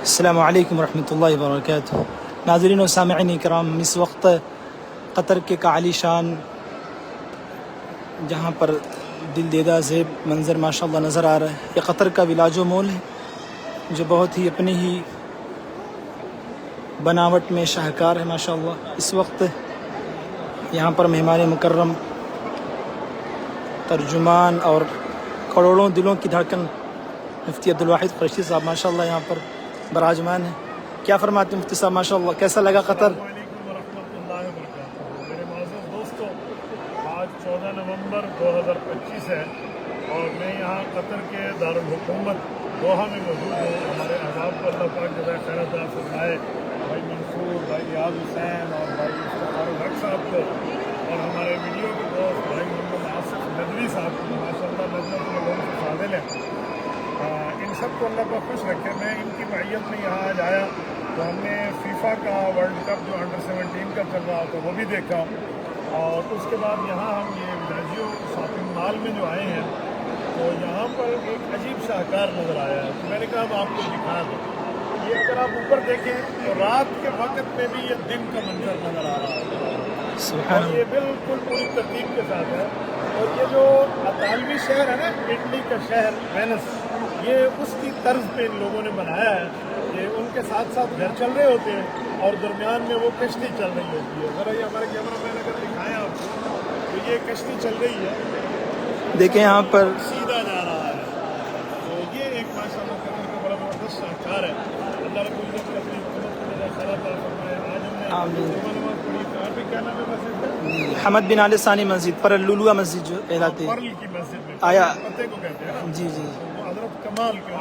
السلام علیکم ورحمۃ اللہ وبرکاتہ۔ ناظرین و سامعین کرام، اس وقت قطر کے عالی شان جہاں پر دل دیدہ زیب منظر ماشاءاللہ نظر آ رہا ہے، یہ قطر کا ولاج و مول ہے جو بہت ہی اپنی ہی بناوٹ میں شاہکار ہے ماشاءاللہ۔ اس وقت یہاں پر مہمان مکرم، ترجمان اور کروڑوں دلوں کی دھڑکن مفتی عبدالواحد قریشی صاحب ماشاءاللہ یہاں پر براجمان ہیں۔ کیا فرماتے ہیں مفتی صاحب؟ ماشاءاللہ کیسا لگا قطر؟ السلام علیکم ورحمۃ اللہ وبرکاتہ۔ میرے معزز دوستو، آج 14 نومبر 2025 ہے اور میں یہاں قطر کے دارالحکومت دوحہ میں موجود ہوں۔ ہمارے احباب کو اللہ پاک جزائے خیر عطا فرمائے، بھائی منصور، بھائی ریاض حسین اور بھائی افتخار الحق صاحب کو، اور ہمارے ویڈیو کے دوست بھائی محمد آصف ندوی صاحب کو ماشاءاللہ لجنت العلوم سے فاضل ہیں، ان سب کو اللہ کا خوش رکھے۔ میں ان کی معیت میں یہاں آج آیا تو ہم نے فیفا کا ورلڈ کپ جو انڈر 17 کا چل رہا تھا وہ بھی دیکھا، اور اس کے بعد یہاں ہم یہ ولاجیو شاپنگ مال میں جو آئے ہیں تو یہاں پر ایک عجیب شاہکار نظر آیا ہے، تو میں نے کہا اب آپ کو دکھا دوں۔ یہ اگر آپ اوپر دیکھیں تو رات کے وقت میں بھی یہ دن کا منظر نظر آ رہا ہے، اور یہ بالکل پوری ترتیب کے ساتھ ہے۔ اور یہ جو اطالوی شہر ہے نا، اٹلی کا شہر وینس، یہ اس کی طرز پہ ان لوگوں نے بنایا ہے کہ ان کے ساتھ ساتھ گھر چل رہے ہوتے ہیں اور درمیان میں وہ کشتی چل رہی ہوتی ہے۔ ذرا یہ ہمارے کیمرہ مین اگر دکھایا آپ کو تو یہ کشتی چل رہی ہے، دیکھیں یہاں پر سیدھا جا رہا ہے، تو یہ ایک ماشاءاللہ قطر کا بڑا زبردست شاہکار ہے۔ اللہ رب العزت کی اپنی حکومت کو جزائے خیر عطا فرمائے۔ آج ہم نے جمعہ نماز پڑھی، کہاں پہ کیا نام ہے مسجد کا؟ حمد بن علی ثانی مسجد پر لولوا مسجد جو کہلاتی ہے، پرل کی مسجد میں آیا پتے کو کہتے ہیں نا، جی جی وہ حضرت کمال کے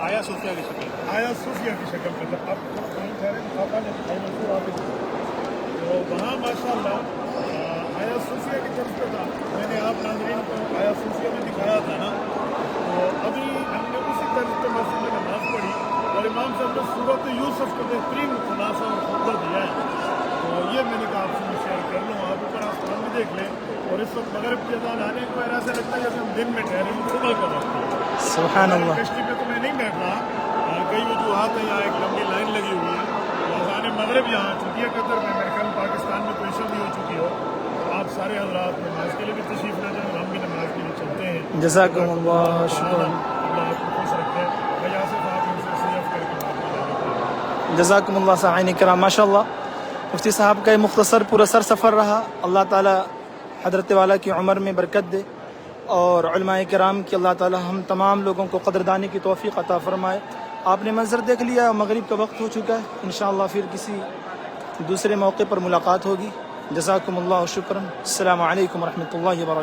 آیا صوفیہ کی شکل، آیا صوفیہ کی شکل میں تھا۔ اب کہیں ٹھہرے پاپا نے بھائی منصور آپ تو وہاں ماشاءاللہ آیا صوفیہ کی طرف پہ تھا۔ میں نے آپ ناظرین کو آیا صوفیہ میں دکھایا تھا نا، تو ابھی ہم نے اسی طرز پہ مسجد میں نماز پڑھی اور امام صاحب نے سورۃ یوسف کو بہترین خلاصہ اور خطبہ دیا ہے، تو یہ میں نے کہا آپ سے میں شیئر کر لوں۔ آپ اوپر آسمان میں دیکھ لیں، اور اس وقت مغرب کی اذان آنے کو ایسا لگتا ہے جیسے ہم دن میں ٹھہرے ہیں، صبح کا وقت ہے۔ سبحان اللہ۔ کشتی پہ تو میں نہیں بیٹھ رہا، کئی وجوہات ہیں، یہاں ایک لمبی لائن لگی ہوئی ہے، اذان مغرب یہاں آ چکی ہے قطر میں، میرے خیال پاکستان میں تو عشاء بھی ہو چکی ہو، تو آپ سارے حضرات نماز کے لیے بھی تشریف لے جائیں اور ہم بھی نماز کے لیے چلتے ہیں۔ جزاکم اللہ، شکرا۔ اللہ آپ کو خوش رکھے۔ بھائی آصف آپ ان سے سیف کر کے بات کریں۔ جزاکم اللہ سامعین کرام، ماشاءاللہ مفتی صاحب کا یہ مختصر پورا سر سفر رہا۔ اللہ تعالی حضرت والا کی عمر میں برکت دے، اور علماء کرام کی اللہ تعالی ہم تمام لوگوں کو قدردانی کی توفیق عطا فرمائے۔ آپ نے منظر دیکھ لیا، مغرب کا وقت ہو چکا ہے، انشاءاللہ پھر کسی دوسرے موقع پر ملاقات ہوگی۔ جزاکم اللہ شکرا۔ السلام علیکم ورحمۃ اللہ وبرکاتہ۔